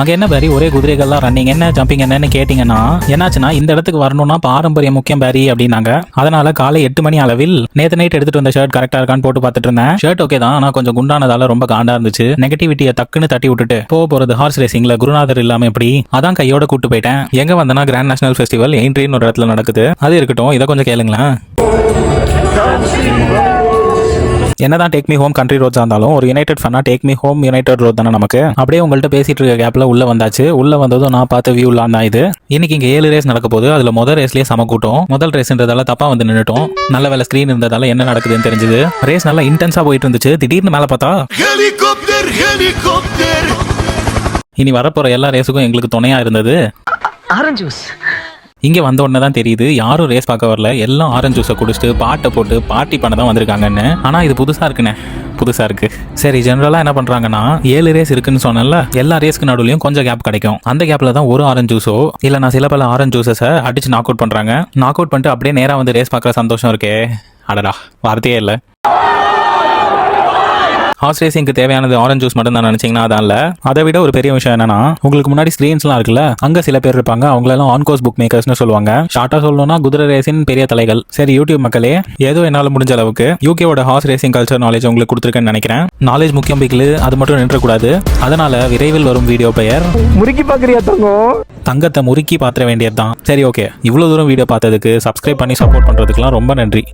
அங்க என்ன பாரி ஒரே குதிரைகள்லாம் ரன்னிங் என்ன ஜம்பிங் என்னன்னு கேட்டீங்கன்னா என்னாச்சுன்னா இந்த இடத்துக்கு வரணும்னா பாரம்பரியம் முக்கியம் பாரி அப்படின்னாங்க. அதனால காலை 8 மணி அளவில் நேத்து நைட் எடுத்துட்டு வந்த ஷர்ட் கரெக்டா இருக்கான்னு போட்டு பார்த்துட்டு இருந்தேன். ஷர்ட் ஓகே தான், ஆனா கொஞ்சம் குண்டானதால ரொம்ப காண்டா இருந்துச்சு. நெகட்டிவிட்டியை டக்குன்னு தட்டி விட்டுட்டு போறது ஹார்ஸ் ரேசிங்ல குருநாதர் இல்லாம எப்படி அதான் கையோட கூட்டு போயிட்டேன். எங்க வந்தனா கிராண்ட் நேஷனல் ஃபெஸ்டிவல் எயின்ட்ரின்னு ஒரு இடத்துல நடக்குது. அது இருக்கட்டும், இதை கொஞ்சம் கேளுங்களேன். என்னதான் டேக் மீ ஹோம் கண்ட்ரி ரோட்ஸா இருந்தாலும் ஒரு யுனைடெட் ஃபன்னா take me home United road தானே நமக்கு. அப்படியே உங்கள்கிட்ட பேசிட்டு இருக்க கேப்ல உள்ள வந்தாச்சு. உள்ள வந்ததும் நான் பார்த்த வியூலாம் தான் இது. இன்னைக்கு இங்க 7 ரேஸ் நடக்க போகுது. அதுல முதல் ரேஸ்லயே சம கூட்டம். முதல் ரேஸ்ன்றதால தப்பா வந்து நின்னுட்டோம். நல்ல வேலை ஸ்கிரீன் இருந்ததால என்ன நடக்குதுன்னு தெரிஞ்சது. ரேஸ் நல்லா இன்டென்ஸா போயிட்டு இருந்துச்சு. திடீர்னு மேல பார்த்தா ஹெலிகாப்டர். இனி வரப்போற எல்லா ரேஸுக்கும் எங்களுக்கு துணையா இருந்தது ஆரஞ்சு ஜூஸ். இங்கே வந்த உடனே தான் தெரியுது யாரும் ரேஸ் பார்க்க வரல, எல்லாம் ஆரஞ்சு ஜூஸை குடிச்சிட்டு பாட்டை போட்டு பார்ட்டி பண்ண தான் வந்திருக்காங்கன்னு. ஆனால் இது புதுசாக இருக்குண்ணே, புதுசாக இருக்கு. சரி, ஜென்ரலாக என்ன பண்ணுறாங்கன்னா 7 ரேஸ் இருக்குன்னு சொன்னல, எல்லா ரேஸ்க்கு நடுவுலையும் கொஞ்சம் கேப் கிடைக்கும். அந்த கேப்பில் தான் ஒரு ஆரஞ்சு ஜூஸோ இல்லை நான் சில பல ஆரஞ்சு ஜூஸஸை அடிச்சு நாக் அவுட் பண்ணுறாங்க. நாக் அவுட் பண்ணிட்டு அப்படியே நேராக வந்து ரேஸ் பார்க்குற சந்தோஷம் இருக்கே, அடடா வார்த்தையே இல்லை. ஹார்ஸ் ரேசிங்க்கு தேவையானது ஆரஞ்சு ஜூஸ் மட்டும் தான் நினைச்சீங்கன்னா அதான் இல்ல. அதை விட ஒரு பெரிய விஷயம் என்னன்னா, உங்களுக்கு முன்னாடி ஸ்கிரீன்ஸ்லாம் இருக்குல்ல, அங்க சில பேர் இருப்பாங்க. அவங்களெல்லாம் ஆன்கோர்ஸ் புக் மேக்கர்ஸ்னு சொல்லுவாங்க. ஷார்ட்டா சொல்லணும்னா குதிரை ரேசின் பெரிய தலைகள். சரி யூடியூப் மக்களே, ஏதோ என்னால் முடிஞ்ச அளவுக்கு யூகேவோட ஹார்ஸ் ரேசிங் கல்ச்சர் நாலேஜ் உங்களுக்கு கொடுத்துருக்கேன்னு நினைக்கிறேன். நாலேஜ் முக்கியம் பிக்கில் அது மட்டும் நின்றக்கூடாது. அதனால விரைவில் வரும் வீடியோ பெயர் முறுக்கி பாக்குறியா தங்கம்? தங்கத்தை முறுக்கி பாத்திர வேண்டியது தான். சரி ஓகே, இவ்வளவு தூரம் வீடியோ பார்த்ததுக்கு சப்ஸ்கிரைப் பண்ணி சப்போர்ட் பண்றதுக்குலாம் ரொம்ப நன்றி.